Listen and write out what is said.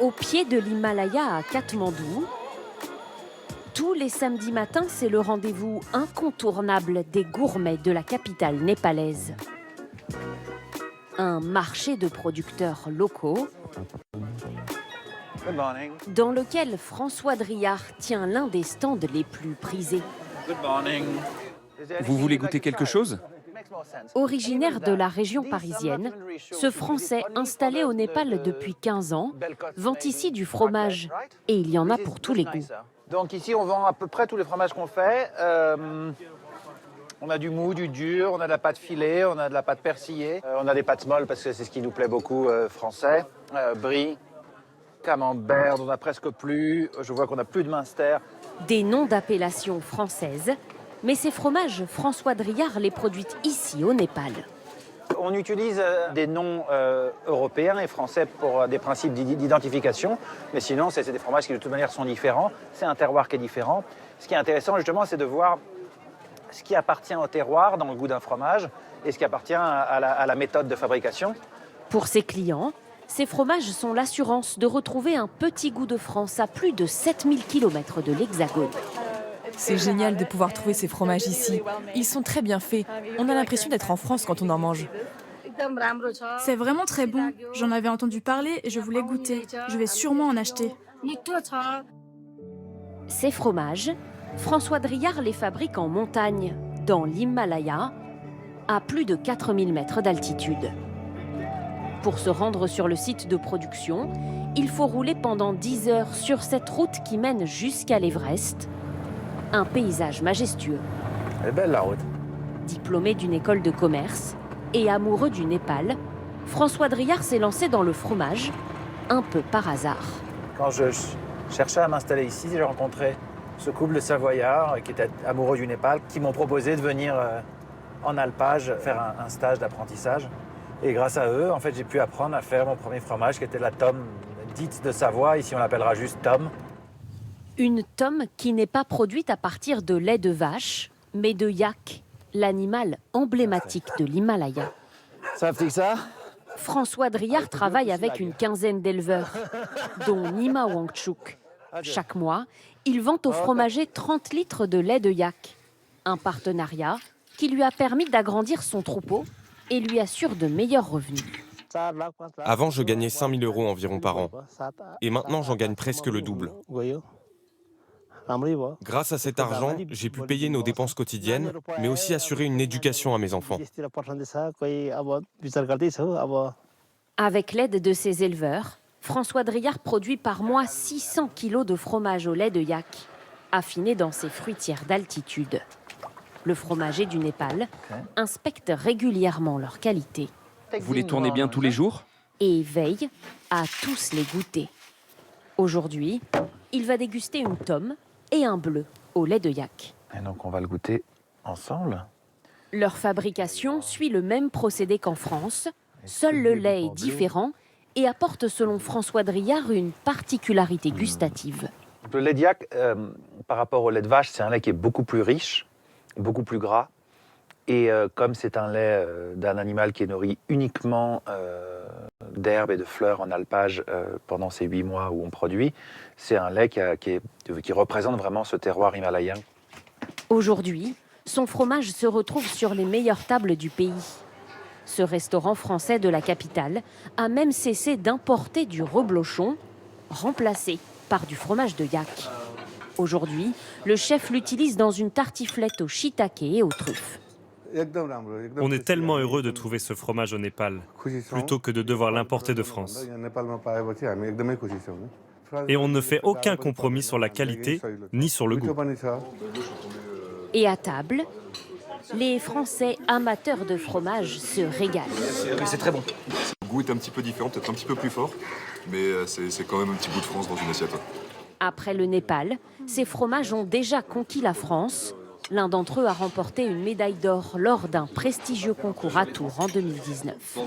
Au pied de l'Himalaya à Katmandou, tous les samedis matins, c'est le rendez-vous incontournable des gourmets de la capitale népalaise. Un marché de producteurs locaux dans lequel François Driard tient l'un des stands les plus prisés. Vous voulez goûter quelque chose? Originaire de la région parisienne, ce Français installé au Népal depuis 15 ans vend ici du fromage. Et il y en a pour tous les goûts. Donc ici, on vend à peu près tous les fromages qu'on fait. On a du mou, du dur, on a de la pâte filée, on a de la pâte persillée. On a des pâtes molles parce que c'est ce qui nous plaît beaucoup français. Brie, camembert, on n'a presque plus. Je vois qu'on n'a plus de Münster. Des noms d'appellation françaises, mais ces fromages, François Driard les produit ici au Népal. On utilise des noms européens et français pour des principes d'identification, mais sinon, c'est des fromages qui de toute manière sont différents. C'est un terroir qui est différent. Ce qui est intéressant justement, c'est de voir ce qui appartient au terroir dans le goût d'un fromage et ce qui appartient à la méthode de fabrication. Pour ses clients, ces fromages sont l'assurance de retrouver un petit goût de France à plus de 7000 km de l'Hexagone. C'est génial de pouvoir trouver ces fromages ici. Ils sont très bien faits. On a l'impression d'être en France quand on en mange. C'est vraiment très bon. J'en avais entendu parler et je voulais goûter. Je vais sûrement en acheter. Ces fromages, François Driard les fabrique en montagne, dans l'Himalaya, à plus de 4000 mètres d'altitude. Pour se rendre sur le site de production, il faut rouler pendant 10 heures sur cette route qui mène jusqu'à l'Everest. Un paysage majestueux. Elle est belle la route. Diplômé d'une école de commerce et amoureux du Népal, François Driard s'est lancé dans le fromage, un peu par hasard. Quand je cherchais à m'installer ici, j'ai rencontré ce couple de Savoyards qui étaient amoureux du Népal, qui m'ont proposé de venir en alpage faire un stage d'apprentissage. Et grâce à eux, en fait, j'ai pu apprendre à faire mon premier fromage, qui était la tome dite de Savoie. Ici, on l'appellera juste tome. Une tome qui n'est pas produite à partir de lait de vache, mais de yak, l'animal emblématique de l'Himalaya. Ça fait que ça? François Driard travaille avec une quinzaine d'éleveurs, dont Nima Wangchuk. Chaque mois, il vend au fromager 30 litres de lait de yak. Un partenariat qui lui a permis d'agrandir son troupeau et lui assure de meilleurs revenus. Avant, je gagnais 5000 € environ par an. Et maintenant, j'en gagne presque le double. Grâce à cet argent, j'ai pu payer nos dépenses quotidiennes, mais aussi assurer une éducation à mes enfants. Avec l'aide de ses éleveurs, François Driard produit par mois 600 kilos de fromage au lait de yak, affiné dans ses fruitières d'altitude. Le fromager du Népal inspecte régulièrement leur qualité. Vous les tournez bien tous les jours? Et veille à tous les goûter. Aujourd'hui, il va déguster une tome et un bleu au lait de yak. Et donc on va le goûter ensemble. Leur fabrication suit le même procédé qu'en France. Seul le lait est différent et apporte, selon François Driard, une particularité gustative. Le lait de yak, par rapport au lait de vache, c'est un lait qui est beaucoup plus riche, beaucoup plus gras. Et comme c'est un lait d'un animal qui est nourri uniquement d'herbes et de fleurs en alpage pendant ces 8 mois où on produit, c'est un lait qui représente vraiment ce terroir himalayen. Aujourd'hui, son fromage se retrouve sur les meilleures tables du pays. Ce restaurant français de la capitale a même cessé d'importer du reblochon, remplacé par du fromage de yak. Aujourd'hui, le chef l'utilise dans une tartiflette au shiitake et aux truffes. On est tellement heureux de trouver ce fromage au Népal, plutôt que de devoir l'importer de France. Et on ne fait aucun compromis sur la qualité, ni sur le goût. Et à table, les Français amateurs de fromage se régalent. C'est très bon. Le goût est un petit peu différent, peut-être un petit peu plus fort, mais c'est quand même un petit bout de France dans une assiette. Après le Népal, ces fromages ont déjà conquis la France. L'un d'entre eux a remporté une médaille d'or lors d'un prestigieux concours à Tours en 2019.